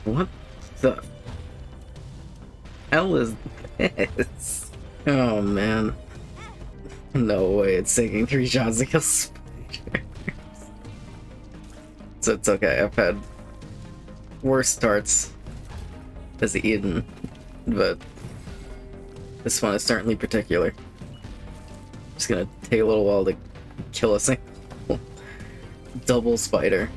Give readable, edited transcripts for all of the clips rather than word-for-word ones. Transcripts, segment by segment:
What the hell is this? Oh man. No way, it's taking 3 shots to kill spiders. So it's okay, I've had worse starts as Eden, but this one is certainly particular. Just gonna take a little while to kill a single double spider.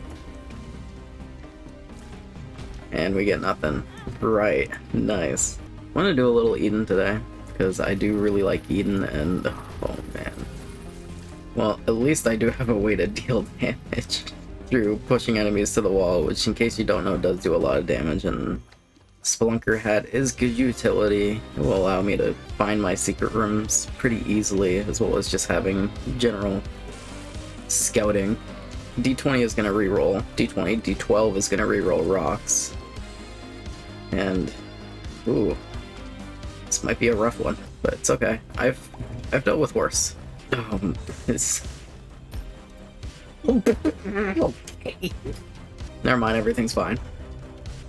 And we get nothing. Right, nice. I'm gonna do a little Eden today, because I do really like Eden, and oh man. Well, at least I do have a way to deal damage through pushing enemies to the wall, which in case you don't know does do a lot of damage, and Spelunker Hat is good utility. It will allow me to find my secret rooms pretty easily, as well as just having general scouting. D20 is going to reroll D20, D12 is going to reroll rocks. And ooh, this might be a rough one, but it's okay. I've dealt with worse. It's okay. Never mind, everything's fine.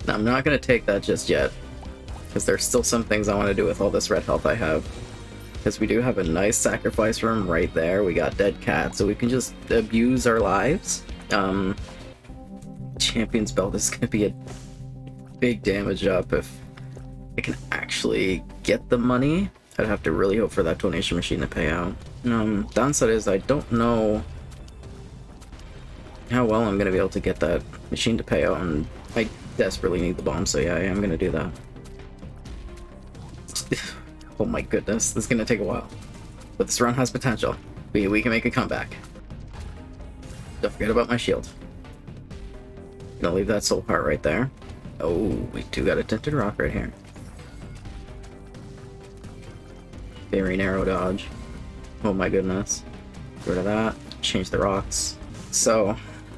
Now, I'm not going to take that just yet, because there's still some things I want to do with all this red health I have. Because we do have a nice sacrifice room right there. We got dead cats, so we can just abuse our lives. Champion's Belt is going to be a big damage up if I can actually get the money. I'd have to really hope for that donation machine to pay out. Downside is I don't know how well I'm going to be able to get that machine to pay out, and I desperately need the bomb, so yeah, I am going to do that. Oh my goodness, this is going to take a while. But this run has potential. We can make a comeback. Don't forget about my shield. Gonna leave that soul heart right there. Oh, we do got a tinted rock right here. Very narrow dodge. Oh my goodness. Get rid of that. Change the rocks. So,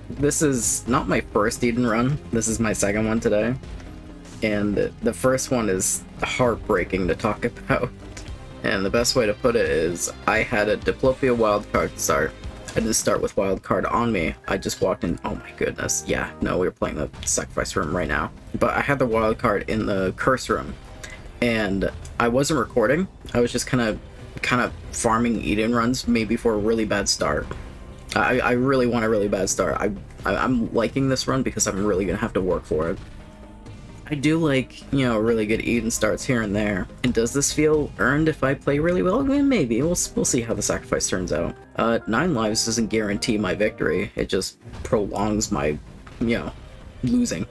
this is not my first Eden run. This is my second one today. And the first one is heartbreaking to talk about. And the best way to put it is, I had a Diplopia wildcard start. I didn't start with wildcard on me. I just walked in. Oh my goodness. Yeah, no, we were playing the sacrifice room right now. But I had the wildcard in the curse room. And I wasn't recording. I was just kind of farming Eden runs, maybe for a really bad start. I really want a really bad start. I'm liking this run because I'm really gonna have to work for it. I do like, you know, really good Eden starts here and there. And does this feel earned if I play really well? Maybe. We'll see how the sacrifice turns out. 9 lives doesn't guarantee my victory. It just prolongs my, you know, losing.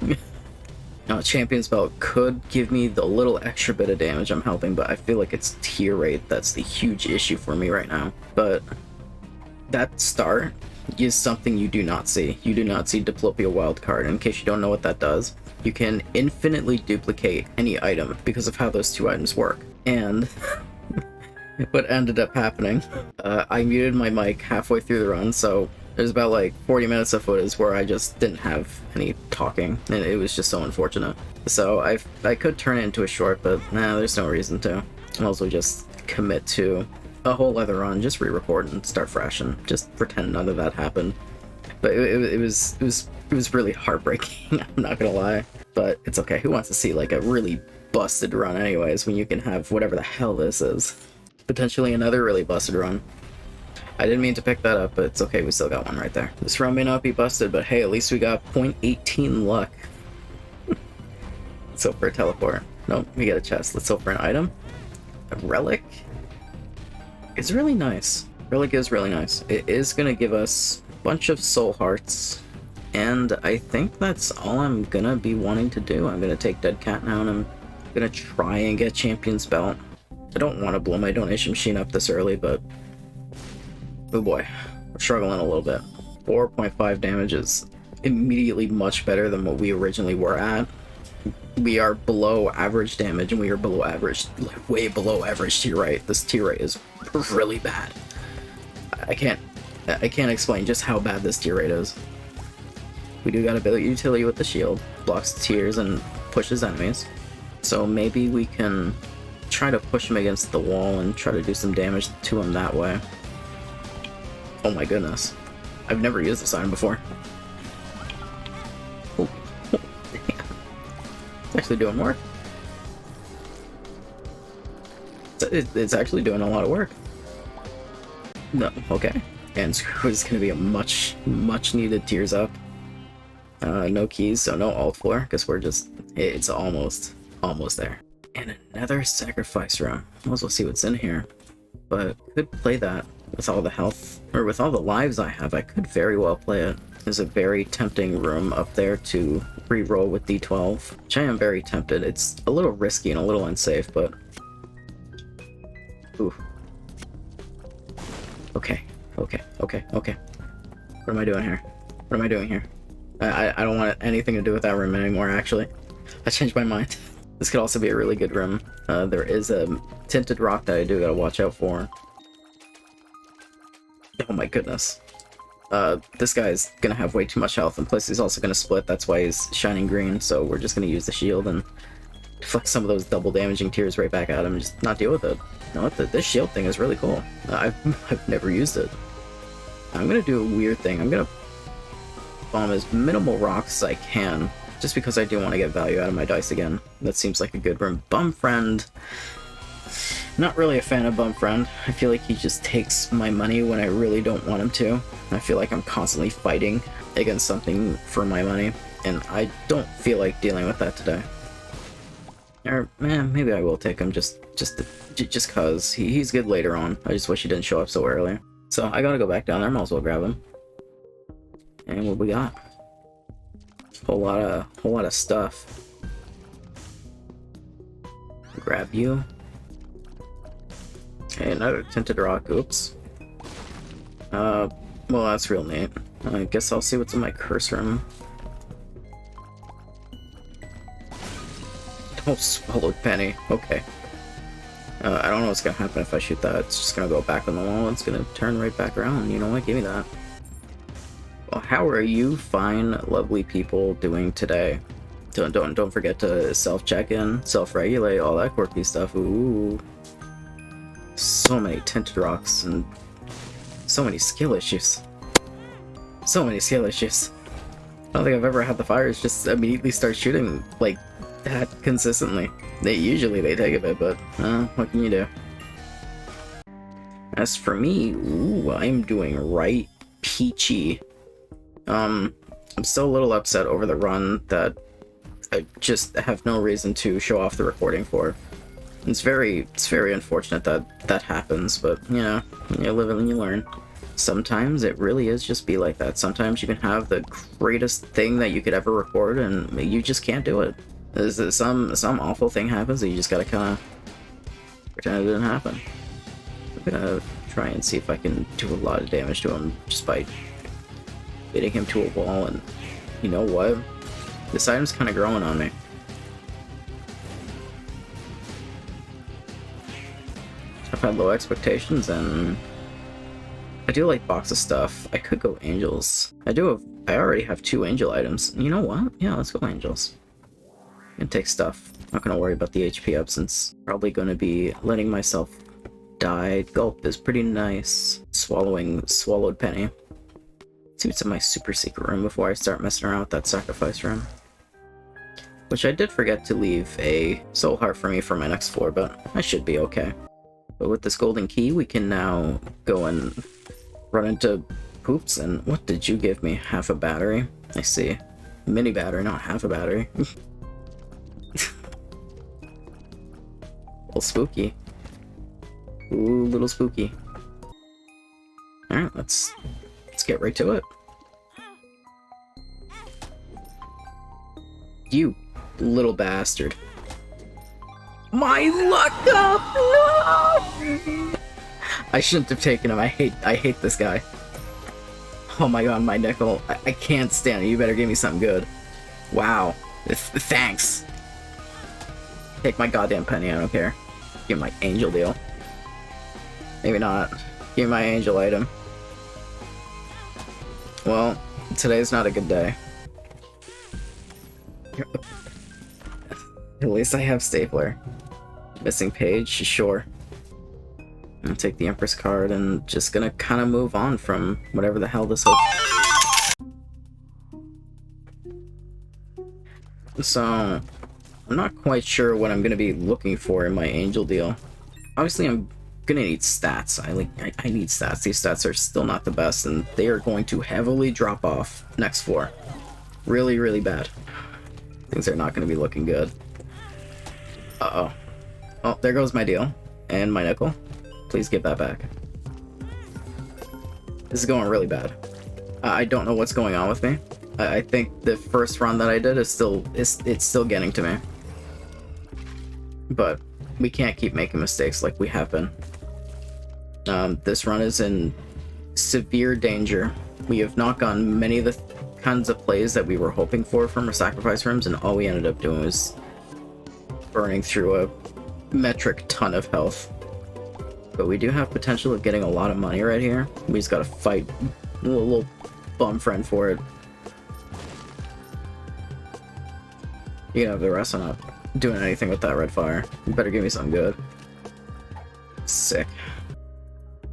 Champion's Belt could give me the little extra bit of damage I'm helping, but I feel like it's tier rate that's the huge issue for me right now. But that start is something you do not see. You do not see Diplopia wildcard. In case you don't know what that does, you can infinitely duplicate any item because of how those two items work. And what ended up happening, I muted my mic halfway through the run, so there's about like 40 minutes of footage where I just didn't have any talking, and it was just so unfortunate. So I could turn it into a short, but nah, there's no reason to. I'll also just commit to a whole other run, just re-record and start fresh and just pretend none of that happened. But it was really heartbreaking, I'm not gonna lie. But it's okay, who wants to see like a really busted run anyways when you can have whatever the hell this is? Potentially another really busted run. I didn't mean to pick that up, but it's okay, we still got one right there. This run may not be busted, but hey, at least we got 0.18 luck. Let's hope for a teleport. Nope, we get a chest. Let's hope for an item. A relic? It's really nice. Relic is really nice. It is gonna give us a bunch of soul hearts, and I think that's all I'm gonna be wanting to do. I'm gonna take Dead Cat now, and I'm gonna try and get Champion's Belt. I don't want to blow my donation machine up this early, but oh boy, we're struggling a little bit. 4.5 damage is immediately much better than what we originally were at. We are below average damage, and we are below average, like way below average tier rate. This tier rate is really bad. I can't explain just how bad this tier rate is. We do got a bit of utility with the shield, blocks the tiers and pushes enemies. So maybe we can try to push him against the wall and try to do some damage to him that way. Oh my goodness. I've never used this item before. Oh, damn. actually doing work. It's actually doing a lot of work. No, okay. And Screw is gonna be a much needed tears up. No keys, so no alt floor, because we're just, it's almost there. And another sacrifice room. Might as well see what's in here. But could play that with all the health, or with all the lives I have, I could very well play it. There's a very tempting room up there to re-roll with D12, which I am very tempted. It's a little risky and a little unsafe, but... Ooh. Okay. What am I doing here? What am I doing here? I don't want anything to do with that room anymore, actually. I changed my mind. This could also be a really good room. There is a tinted rock that I do gotta watch out for. Oh my goodness. This guy's gonna have way too much health, and plus he's also gonna split, that's why he's shining green, so we're just gonna use the shield and deflect some of those double damaging tears right back at him and just not deal with it. You know what, this shield thing is really cool. I've never used it. I'm gonna do a weird thing. I'm gonna bomb as minimal rocks as I can, just because I do want to get value out of my dice again. That seems like a good room. Bum Friend. Not really a fan of Bum Friend. I feel like he just takes my money when I really don't want him to. I feel like I'm constantly fighting against something for my money, and I don't feel like dealing with that today. Or, man, maybe I will take him just cause he's good later on. I just wish he didn't show up so early. So I gotta go back down there, might as well grab him. And what we got? Whole lot of stuff. Grab you. Okay, another tinted rock. Oops. Well, that's real neat. I guess I'll see what's in my curse room. Oh, swallowed penny. Okay. I don't know what's gonna happen if I shoot that. It's just gonna go back on the wall. It's gonna turn right back around. You know what? Give me that. Well, how are you fine, lovely people doing today? Don't forget to self-check-in, self-regulate, all that quirky stuff. Ooh. So many tinted rocks and so many skill issues. So many skill issues. I don't think I've ever had the fires just immediately start shooting like that consistently. Usually they take a bit, but what can you do? As for me, ooh, I'm doing right peachy. I'm still a little upset over the run that I just have no reason to show off the recording for. It's very unfortunate that that happens, but you know, you live and you learn. Sometimes it really is just be like that. Sometimes you can have the greatest thing that you could ever record and you just can't do it. Some awful thing happens and you just gotta kind of pretend it didn't happen. I'm gonna try and see if I can do a lot of damage to him just by hitting him to a wall, and you know what? This item's kind of growing on me. I've had low expectations, and I do like box of stuff. I could go angels. I already have 2 angel items. You know what? Yeah, let's go angels. And take stuff. Not gonna worry about the HP up since probably gonna be letting myself die. Gulp is pretty nice. Swallowed penny. See what's in my super secret room before I start messing around with that sacrifice room. Which I did forget to leave a soul heart for me for my next floor, but I should be okay. But with this golden key, we can now go and run into poops. And what did you give me? Half a battery? I see. Mini battery, not half a battery. Little spooky. Ooh, little spooky. Alright, let's get right to it. You little bastard. My luck up! No! I shouldn't have taken him. I hate this guy. Oh my god, my nickel. I can't stand it. You better give me something good. Wow. Thanks. Take my goddamn penny, I don't care. Give me my angel deal. Maybe not. Give me my angel item. Well, today's not a good day. At least I have stapler. Missing page, sure. I'll take the Empress card and just gonna kind of move on from whatever the hell this whole... So, I'm not quite sure what I'm going to be looking for in my angel deal. Obviously, I'm gonna need stats. I need stats. These stats are still not the best, and they are going to heavily drop off next floor. Really, really bad. Things are not going to be looking good. Uh-oh. Oh, there goes my deal. And my nickel. Please give that back. This is going really bad. I don't know what's going on with me. I think the first run that I did is it's still getting to me. But we can't keep making mistakes like we have been. This run is in severe danger. We have not gotten many of the kinds of plays that we were hoping for from our sacrifice rooms, and all we ended up doing was burning through a metric ton of health. But we do have potential of getting a lot of money right here. We just gotta fight a little bum friend for it. You can have the rest. I'm not doing anything with that red fire. You better give me something good. Sick.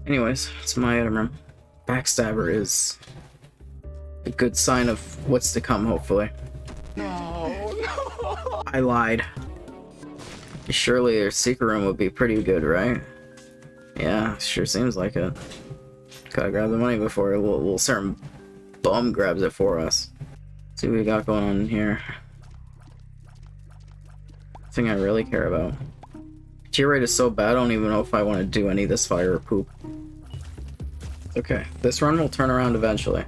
Anyways, it's my item room. Backstabber is a good sign of what's to come, hopefully. No. I lied. Surely their secret room would be pretty good, right? Yeah, sure seems like it. Gotta grab the money before a little certain bum grabs it for us. Let's see what we got going on in here. Thing I really care about. Tier rate is so bad, I don't even know if I want to do any of this fire or poop. Okay, this run will turn around eventually.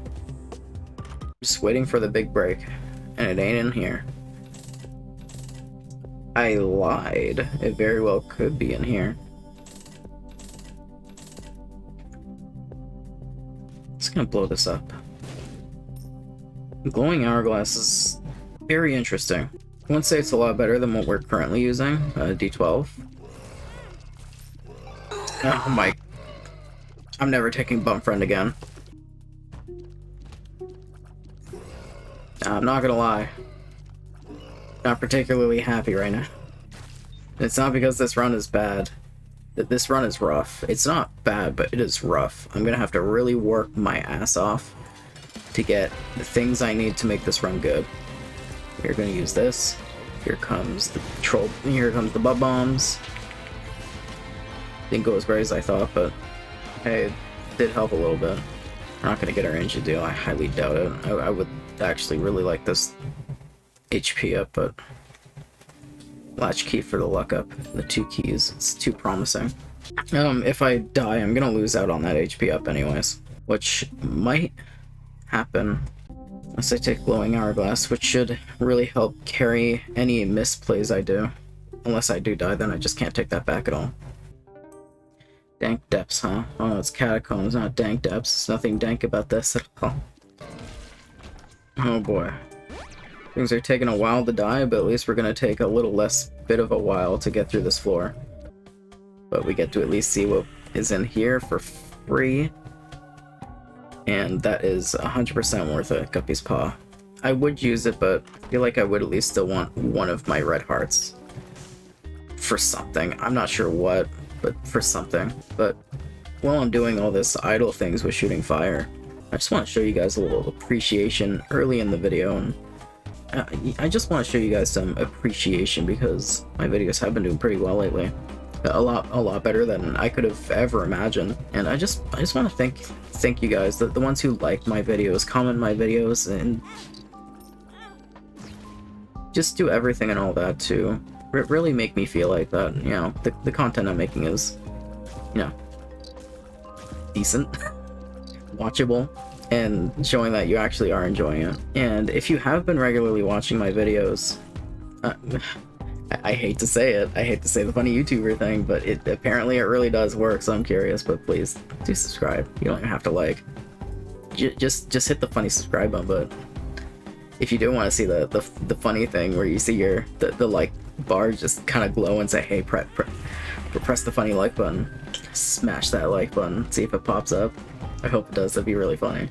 Just waiting for the big break, and it ain't in here. I lied. It very well could be in here. Just gonna blow this up. Glowing hourglass is very interesting. I wouldn't say it's a lot better than what we're currently using, D12. Oh my... I'm never taking bump friend again. I'm not gonna lie. Not particularly happy right now. It's not because this run is bad. This run is rough. It's not bad, but it is rough. I'm gonna have to really work my ass off to get the things I need to make this run good. We're gonna use this. Here comes the troll. Here comes the bub bombs. Didn't go as great as I thought, but hey, it did help a little bit. We're not gonna get our engine deal. I highly doubt it. I would actually really like this HP up, but latch key for the luck up. The 2 keys. It's too promising. If I die, I'm gonna lose out on that HP up anyways, which might happen unless I take glowing hourglass, which should really help carry any misplays I do. Unless I do die, then I just can't take that back at all. Dank depths, huh? Oh, it's catacombs, not dank depths. There's nothing dank about this at all. Oh boy. Things are taking a while to die, but at least we're gonna take a little less bit of a while to get through this floor. But we get to at least see what is in here for free. And that is 100% worth it, Guppy's Paw. I would use it, but I feel like I would at least still want one of my red hearts. For something. I'm not sure what, but for something. But while I'm doing all this idle things with shooting fire, I just want to show you guys a little appreciation early in the video. And I just want to show you guys some appreciation because my videos have been doing pretty well lately. A lot better than I could have ever imagined. And I just want to thank you guys, the ones who like my videos, comment my videos, and just do everything and all that to really make me feel like that, you know, the content I'm making is, you know, decent, watchable, and showing that you actually are enjoying it. And if you have been regularly watching my videos, I hate to say it, I hate to say the funny YouTuber thing, but it really does work, so I'm curious, but please do subscribe. You don't even have to like. Just hit the funny subscribe button, but if you do want to see the funny thing where you see the like bar just kind of glow and say, hey, press the funny like button, smash that like button, see if it pops up. I hope it does, that'd be really funny.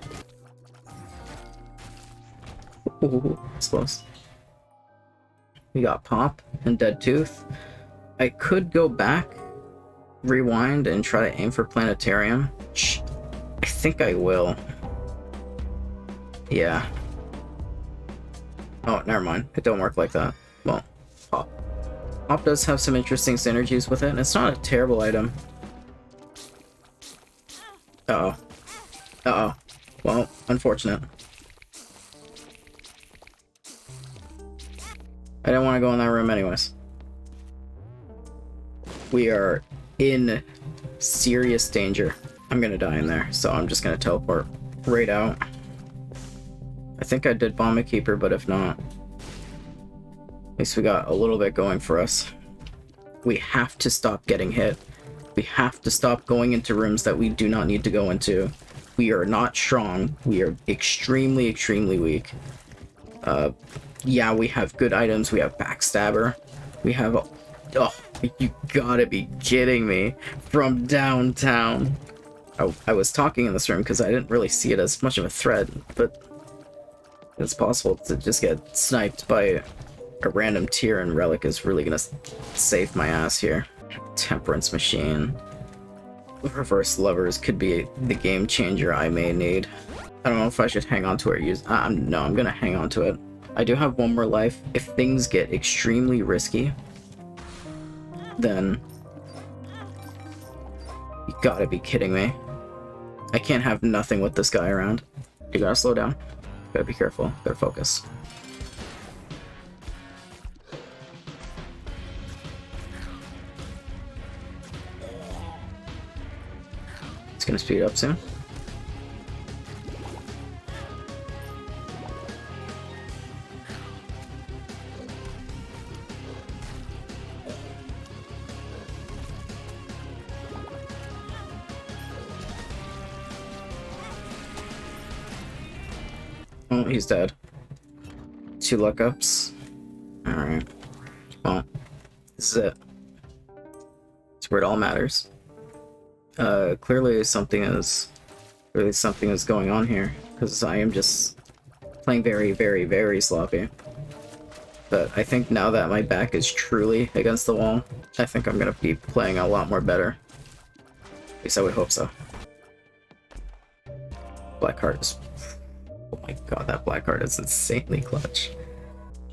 Ooh, it's close. We got Pop and Dead Tooth. I could go back, rewind, and try to aim for Planetarium. I think I will. Yeah. Oh, never mind. It don't work like that. Well, Pop. Pop does have some interesting synergies with it, and it's not a terrible item. Uh-oh. Uh-oh. Well, unfortunate. I didn't want to go in that room anyways. We are in serious danger. I'm gonna die in there, so I'm just gonna teleport right out. I think I did bomb a keeper, but if not, at least we got a little bit going for us. We have to stop getting hit. We have to stop going into rooms that we do not need to go into. We are not strong. We are extremely, extremely weak. Yeah, we have good items. We have Backstabber. We have a... Oh, you gotta be kidding me. From downtown. I was talking in this room because I didn't really see it as much of a threat, but it's possible to just get sniped by a random tier, and Relic is really gonna save my ass here. Temperance Machine. Reverse Lovers could be the game changer I may need. I don't know if I should hang on to it or use... no, I'm gonna hang on to it. I do have one more life. If things get extremely risky, then... You gotta be kidding me. I can't have nothing with this guy around. You gotta slow down. Gotta be careful. Gotta focus. It's gonna speed up soon. Oh, he's dead. 2 lookups. Alright. Well, this is it. It's where it all matters. Clearly something is going on here, because I am just playing very, very, very sloppy. But I think now that my back is truly against the wall, I think I'm gonna be playing a lot more better. At least I would hope so. Black Heart is... Oh my god, that Black Heart is insanely clutch.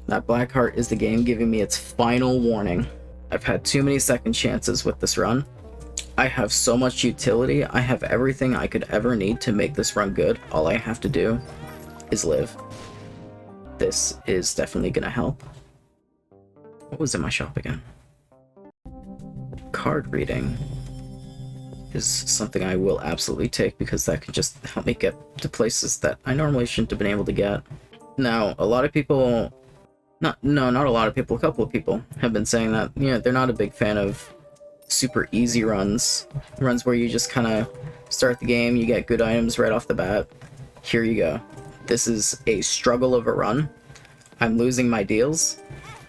That Black Heart is the game giving me its final warning. I've had too many second chances with this run. I have so much utility. I have everything I could ever need to make this run good. All I have to do is live. This is definitely gonna help. What was in my shop again? Card reading is something I will absolutely take, because that could just help me get to places that I normally shouldn't have been able to get. Now, a lot of people... not a lot of people, a couple of people have been saying that, you know, they're not a big fan of super easy runs where you just kind of start the game, you get good items right off the bat. Here you go. This is a struggle of a run. I'm losing my deals.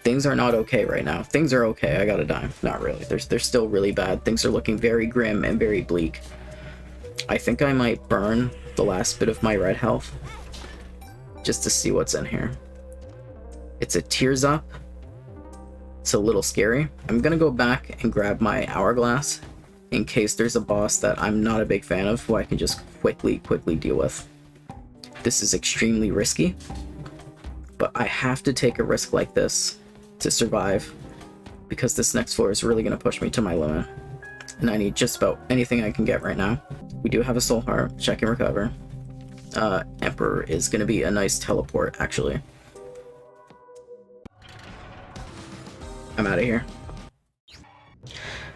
Things are not okay right now. Things are okay. I got a dime. Not really. They're still really bad. Things are looking very grim and very bleak. I think I might burn the last bit of my red health just to see what's in here. It's a Tears Up. It's a little scary. I'm gonna go back and grab my Hourglass in case there's a boss that I'm not a big fan of who I can just quickly deal with. This is extremely risky, but I have to take a risk like this to survive, because this next floor is really going to push me to my limit, and I need just about anything I can get right now. We do have a Soul Heart, which I can recover. Emperor is going to be a nice teleport, actually. I'm out of here.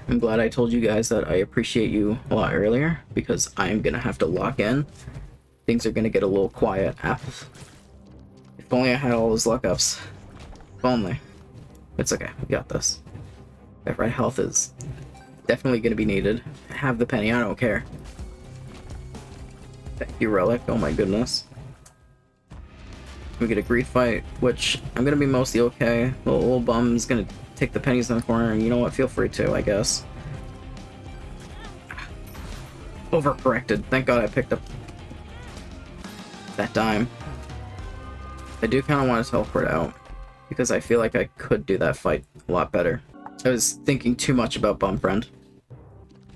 I'm glad I told you guys that I appreciate you a lot earlier, because I am going to have to lock in. Things are going to get a little quiet. If only I had all those luck ups. If only. It's okay, we got this. That red health is definitely going to be needed. I have the penny, I don't care. Thank you, Relic. Oh my goodness. We get a greed fight, which I'm going to be mostly okay. The little bum's going to take the pennies in the corner, and you know what? Feel free to, I guess. Overcorrected. Thank God I picked up that dime. I do kind of want to teleport out, because I feel like I could do that fight a lot better. I was thinking too much about Bum Friend.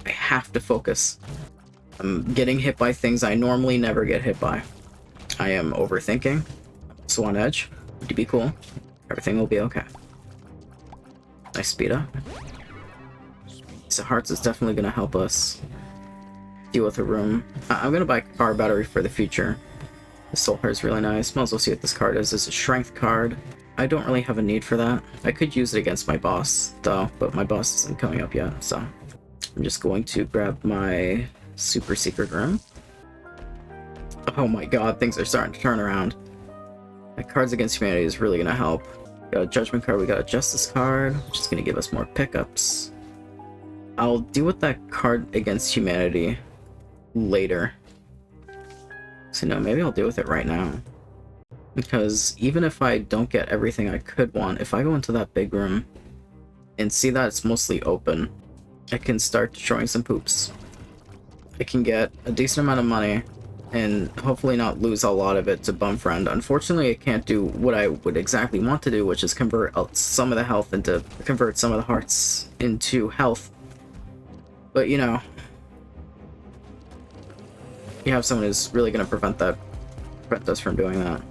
I have to focus. I'm getting hit by things I normally never get hit by. I am overthinking. I'm also on edge. Need to be cool. Everything will be okay. nice speed up. So hearts is definitely going to help us deal with a room. I'm going to buy a car battery for the future. The soul heart is really nice. Might as well see what this card is. It's a strength card. I don't really have a need for that. I could use it against my boss, though, but my boss isn't coming up yet, so I'm just going to grab my super secret room. Oh my god, things are starting to turn around. My Cards Against Humanity is really going to help. We got a Judgment card, we got a Justice card, which is going to give us more pickups. I'll deal with that Card Against Humanity later. So no, maybe I'll deal with it right now. Because even if I don't get everything I could want, if I go into that big room and see that it's mostly open, I can start destroying some poops. I can get a decent amount of money and hopefully not lose a lot of it to Bumfriend. Unfortunately, I can't do what I would exactly want to do, which is convert some of the health into, convert some of the hearts into health. But you know, you have someone who's really going to prevent us from doing that.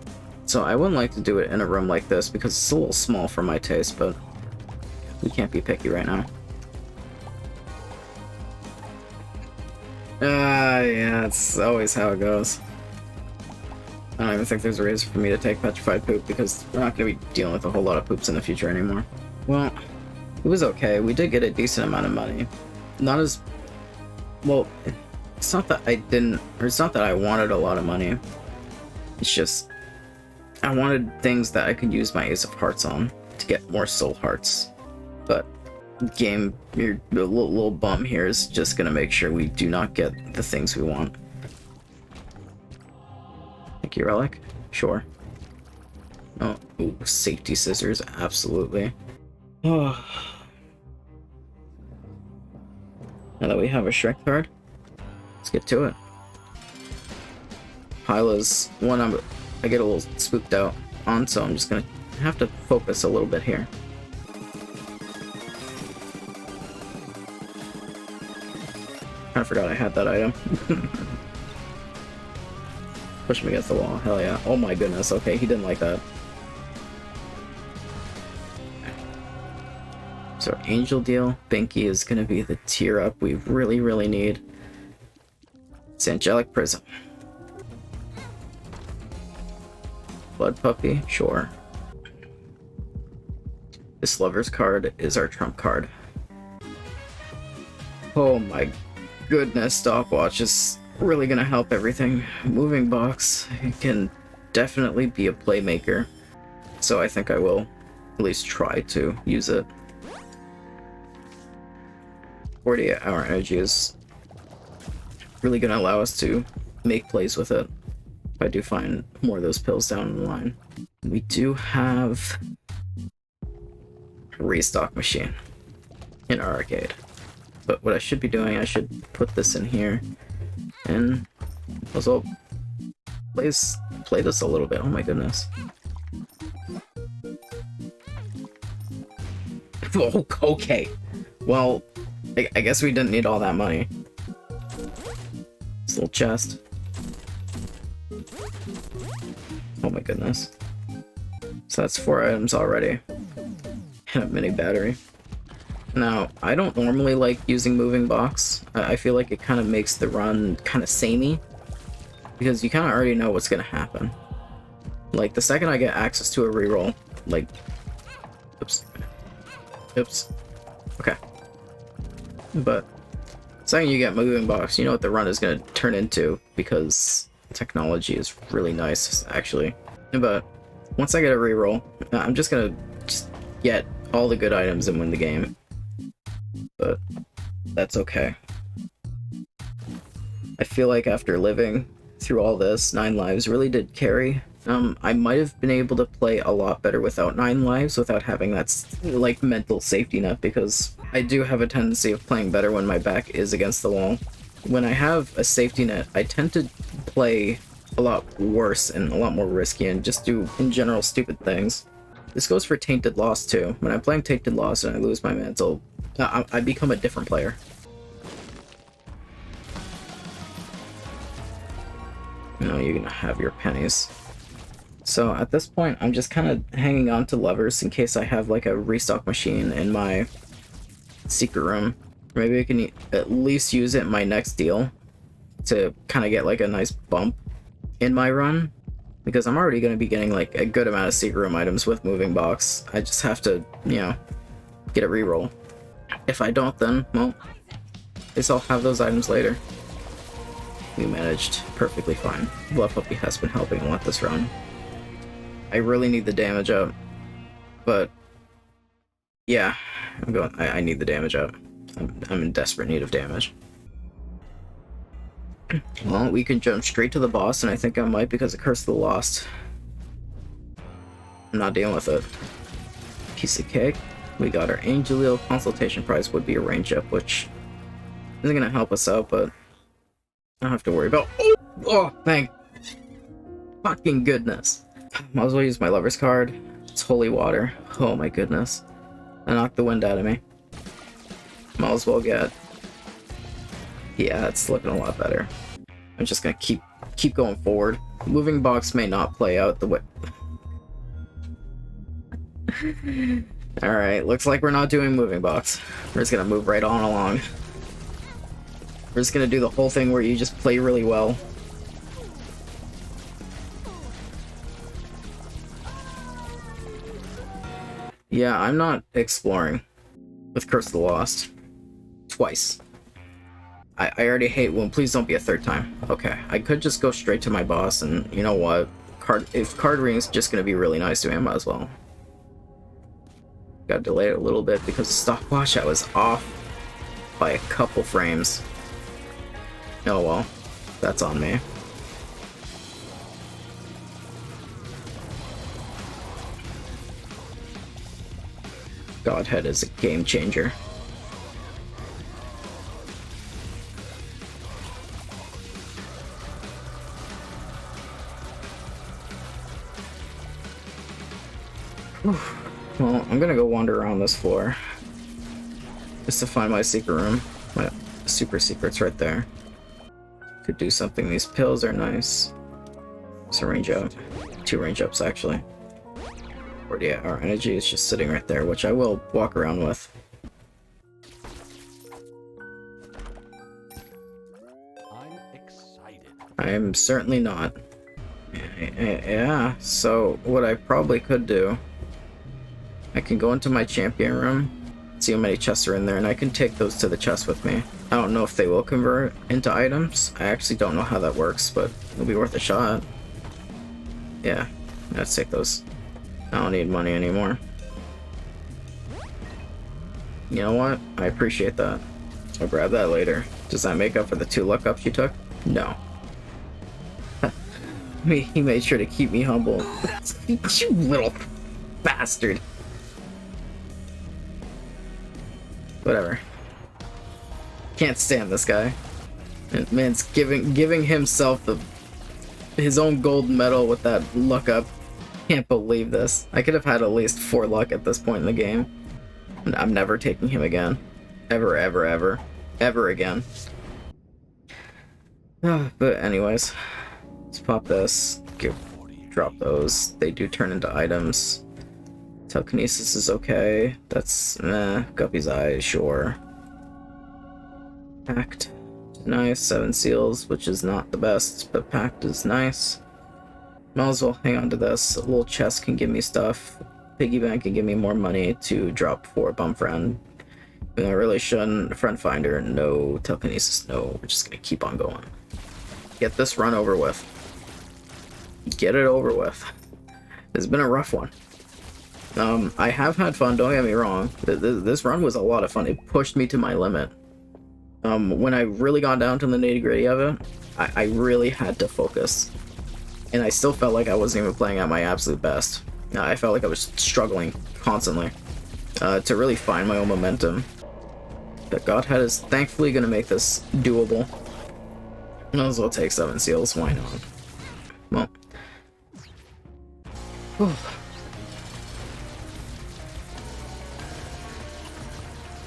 So I wouldn't like to do it in a room like this because it's a little small for my taste, but we can't be picky right now. Yeah, it's always how it goes. I don't even think there's a reason for me to take Petrified Poop because we're not going to be dealing with a whole lot of poops in the future anymore. Well, it was okay. We did get a decent amount of money. Not as... well, it's not that I didn't... or it's not that I wanted a lot of money. It's just... I wanted things that I could use my Ace of Hearts on to get more soul hearts. But game, your little bum here is just gonna make sure we do not get the things we want. Thank you, Relic. Sure. Oh, ooh, safety scissors, absolutely. Oh. Now that we have a Shrek card, let's get to it. Hyla's one I get a little spooked out on, so I'm just gonna have to focus a little bit here. I forgot I had that item. Push him against the wall, hell yeah. Oh my goodness, okay, he didn't like that. So our Angel deal, Binky is gonna be the tier up we really, really need. It's Angelic Prism. Blood Puppy, sure. This Lover's card is our trump card. Oh my goodness, Stopwatch is really gonna help everything. Moving Box can definitely be a playmaker, so I think I will at least try to use it. 48-hour energy is really gonna allow us to make plays with it. I do find more of those pills down the line. We do have a restock machine in our arcade. But what I should be doing, I should put this in here and also play this a little bit. Oh my goodness. Oh, okay. Well, I guess we didn't need all that money. This little chest. Oh my goodness. So that's 4 items already. And a mini battery. Now, I don't normally like using Moving Box. I feel like it kind of makes the run kind of samey. Because you kind of already know what's going to happen. Like, the second I get access to a reroll, like... Oops. Oops. Okay. But, the second you get Moving Box, you know what the run is going to turn into, because technology is really nice, actually. But, once I get a reroll, I'm just going to get all the good items and win the game. But that's okay. I feel like after living through all this, 9 lives really did carry. I might have been able to play a lot better without 9 lives, without having that, like, mental safety net, because I do have a tendency of playing better when my back is against the wall. When I have a safety net, I tend to play a lot worse and a lot more risky and just do, in general, stupid things. This goes for Tainted Lost, too. When I'm playing Tainted Lost and I lose my mantle, I become a different player. No, you're gonna have your pennies. So at this point, I'm just kind of hanging on to levers in case I have like a restock machine in my secret room. Maybe I can at least use it in my next deal to kind of get like a nice bump in my run, because I'm already going to be getting like a good amount of secret room items with moving box. I just have to, you know, get a reroll. If I don't, then, well, at least I'll have those items later. We managed perfectly fine. Bluff Puppy has been helping a lot this run. I really need the damage up, but yeah, I need the damage up. I'm in desperate need of damage. Well, we can jump straight to the boss, and I think I might because of Curse of the Lost. I'm not dealing with it. Piece of cake. We got our Angelio consultation prize would be a range up, which isn't gonna help us out, but I don't have to worry about. Oh, thank fucking goodness. Might as well use my lover's card. It's holy water. Oh my goodness. I knocked the wind out of me. Might as well get. Yeah, it's looking a lot better. I'm just gonna keep going forward. Moving box may not play out the way. Alright, looks like we're not doing moving box. We're just gonna move right on along. We're just gonna do the whole thing where you just play really well. Yeah, I'm not exploring with Curse of the Lost. Twice. I already hate Wound. Please don't be a third time. Okay, I could just go straight to my boss, and you know what? If card ring's just gonna be really nice to me, I might as well. Got delayed a little bit because of stopwatch. I was off by a couple frames. Oh well, that's on me. Godhead is a game changer. Whew. Well, I'm gonna go wander around this floor just to find my secret room. My super secret's right there. Could do something. These pills are nice. It's a range up. 2 range ups actually. Or yeah, our energy is just sitting right there, which I will walk around with. I'm excited. I am certainly not. Yeah, so what I probably could do, I can go into my champion room, see how many chests are in there, and I can take those to the chest with me. I don't know if they will convert into items. I actually don't know how that works, but it'll be worth a shot. Yeah, let's take those. I don't need money anymore. You know what? I appreciate that. I'll grab that later. Does that make up for the 2 luck ups you took? No. He made sure to keep me humble. You little bastard. Whatever. Can't stand this guy. Man's giving himself his own gold medal with that luck up. Can't believe this. I could have had at least 4 luck at this point in the game. And I'm never taking him again. Ever, ever, ever. Ever again. But anyways, let's pop this. Drop those. They do turn into items. Telekinesis is okay. That's Guppy's Eye, sure. Pact. Nice. 7 seals, which is not the best, but Pact is nice. Might as well hang on to this. A little chest can give me stuff. Piggy bank can give me more money to drop for Bum Friend. I really shouldn't. Friend Finder, no. Telekinesis, no. We're just gonna keep on going. Get this run over with. Get it over with. It's been a rough one. I have had fun, don't get me wrong. This run was a lot of fun. It pushed me to my limit. When I really got down to the nitty-gritty of it, I really had to focus. And I still felt like I wasn't even playing at my absolute best. I felt like I was struggling constantly to really find my own momentum. But Godhead is thankfully going to make this doable. Might as well take 7 seals, why not? Well. Whew.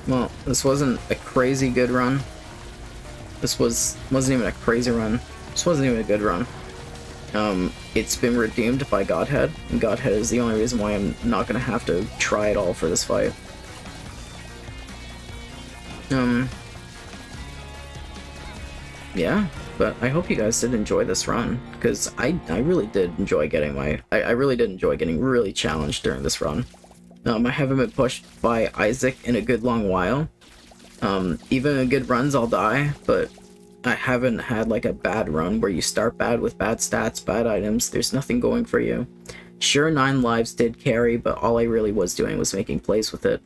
Well, this wasn't a crazy good run. This wasn't even a crazy run. This wasn't even a good run. it's been redeemed by Godhead, and Godhead is the only reason why I'm not gonna have to try at all for this fight. Yeah, but I hope you guys did enjoy this run, because I really did enjoy getting I really did enjoy getting really challenged during this run. I haven't been pushed by Isaac in a good long while. Even in good runs I'll die, but I haven't had like a bad run where you start bad with bad stats, bad items, there's nothing going for you. Sure, 9 lives did carry, but all I really was doing was making plays with it.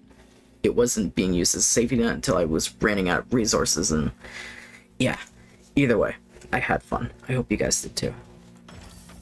It wasn't being used as a safety net until I was running out of resources, and yeah, either way, I had fun. I hope you guys did too.